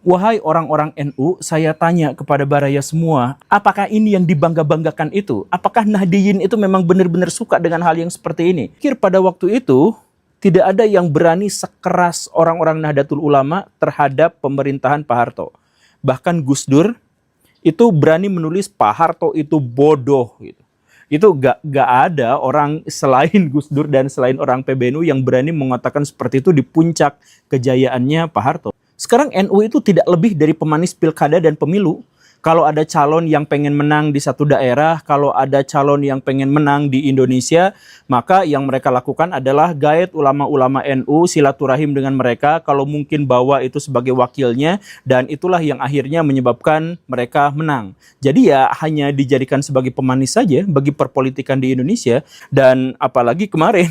Wahai orang-orang NU, saya tanya kepada Baraya semua, apakah ini yang dibangga-banggakan itu? Apakah Nahdiyin itu memang benar-benar suka dengan hal yang seperti ini? Kira pada waktu itu, tidak ada yang berani sekeras orang-orang Nahdlatul Ulama terhadap pemerintahan Pak Harto. Bahkan Gus Dur itu berani menulis Pak Harto itu bodoh. Gitu. Itu gak ada orang selain Gus Dur dan selain orang PBNU yang berani mengatakan seperti itu di puncak kejayaannya Pak Harto. Sekarang NU itu tidak lebih dari pemanis pilkada dan pemilu. Kalau ada calon yang pengen menang di satu daerah, kalau ada calon yang pengen menang di Indonesia, maka yang mereka lakukan adalah gaet ulama-ulama NU, silaturahim dengan mereka, kalau mungkin bawa itu sebagai wakilnya, dan itulah yang akhirnya menyebabkan mereka menang. Jadi ya hanya dijadikan sebagai pemanis saja bagi perpolitikan di Indonesia, dan apalagi kemarin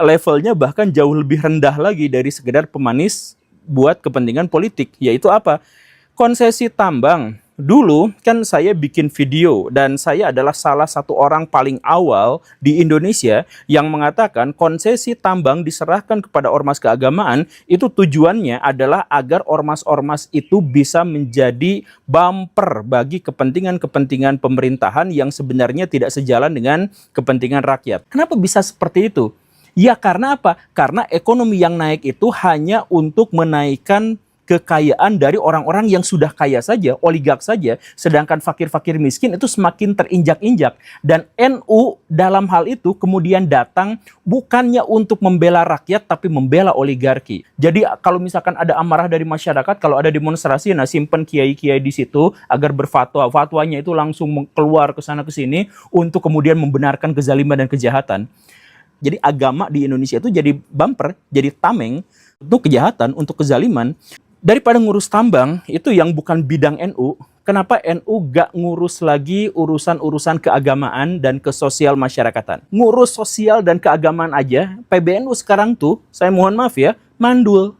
levelnya bahkan jauh lebih rendah lagi dari sekedar pemanis buat kepentingan politik, yaitu apa? Konsesi tambang. Dulu kan saya bikin video dan saya adalah salah satu orang paling awal di Indonesia yang mengatakan konsesi tambang diserahkan kepada ormas keagamaan itu tujuannya adalah agar ormas-ormas itu bisa menjadi bumper bagi kepentingan-kepentingan pemerintahan yang sebenarnya tidak sejalan dengan kepentingan rakyat. Kenapa bisa seperti itu? Ya karena apa? Karena ekonomi yang naik itu hanya untuk menaikkan kekayaan dari orang-orang yang sudah kaya saja, oligark saja, sedangkan fakir-fakir miskin itu semakin terinjak-injak. Dan NU dalam hal itu kemudian datang bukannya untuk membela rakyat, tapi membela oligarki. Jadi kalau misalkan ada amarah dari masyarakat, kalau ada demonstrasi, nah simpen kiai-kiai di situ agar berfatwa. Fatwanya itu langsung keluar ke sana ke sini untuk kemudian membenarkan kezaliman dan kejahatan. Jadi agama di Indonesia itu jadi bumper, jadi tameng untuk kejahatan, untuk kezaliman. Daripada ngurus tambang, itu yang bukan bidang NU, kenapa NU gak ngurus lagi urusan-urusan keagamaan dan kesosial masyarakatan? Ngurus sosial dan keagamaan aja, PBNU sekarang tuh, saya mohon maaf ya, mandul.